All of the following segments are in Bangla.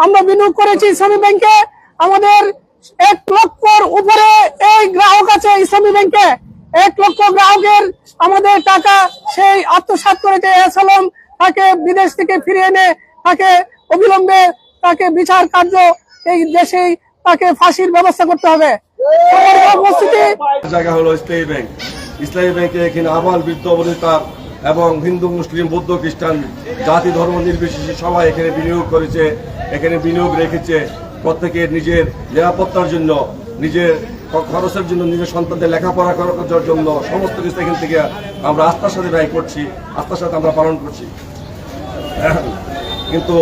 আমরা বিনিয়োগ করেছি ইসলামী ব্যাংকে। আমাদের 1 লক্ষর উপরে এই গ্রাহক আছে ইসলামী ব্যাংকে। 1 লক্ষ গ্রাহকের আমাদের টাকা সেই আত্মসাৎ করেছে এসএলএম। তাকে বিদেশ থেকে ফিরিয়ে এনে তাকে অবিলম্বে তাকে বিচার কার্য এই দেশেই তাকে ফাঁসির ব্যবস্থা করতে হবে। জায়গা হলো ইসলামী ব্যাংক। ইসলামী ব্যাংকে এখানে আবাল বৃদ্ধ বনিতা এবং হিন্দু মুসলিম বৌদ্ধ খ্রিস্টান জাতি ধর্ম নির্বিশেষে সবাই এখানে বিনিয়োগ করেছে, এখানে বিনিয়োগ রেখেছে। প্রত্যেকের নিজের নিরাপত্তার জন্য, নিজের খরচের জন্য, নিজের সন্তানদের লেখাপড়া করার জন্য সমস্ত কিছু এখান থেকে আমরা আস্থার সাথে ব্যয় করছি, আস্থার সাথে আমরা পালন করছি। কিন্তু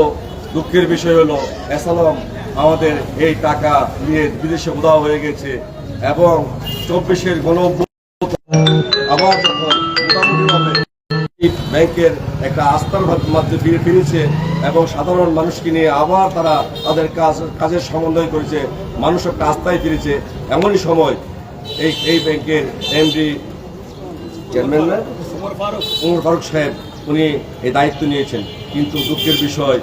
দুঃখের বিষয় হলো এসএলএম আমাদের এই টাকা নিয়ে বিদেশে উধাও হয়ে গেছে এবং 24-এর আবার যখন মোটামুটিভাবে ব্যাংকের একটা আস্থার মাধ্যমে ফিরেছে এবং সাধারণ মানুষকে নিয়ে আবার তারা তাদের কাজের সমন্বয় করেছে, মানুষ একটা আস্থায় ফিরেছে। এমনই সময় এই ব্যাংকের এমডি চেয়ারম্যান ওমর ফারুক সাহেব উনি এই দায়িত্ব নিয়েছেন, কিন্তু দুঃখের বিষয়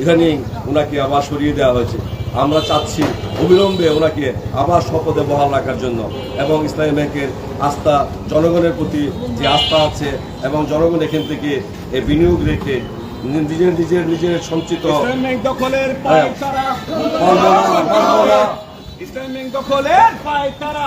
ইদানিং ওনাকে আবার সরিয়ে দেওয়া হয়েছে। আমরা চাচ্ছি অবিলম্বে ওনাকে আবার শপথে বহাল রাখার জন্য এবং ইসলামী ব্যাংকের আস্থা, জনগণের প্রতি যে আস্থা আছে এবং জনগণ এখান থেকে এই বিনিয়োগ রেখে নিজের সঞ্চিত ইসলামী ব্যাংক দখলের পায়তারা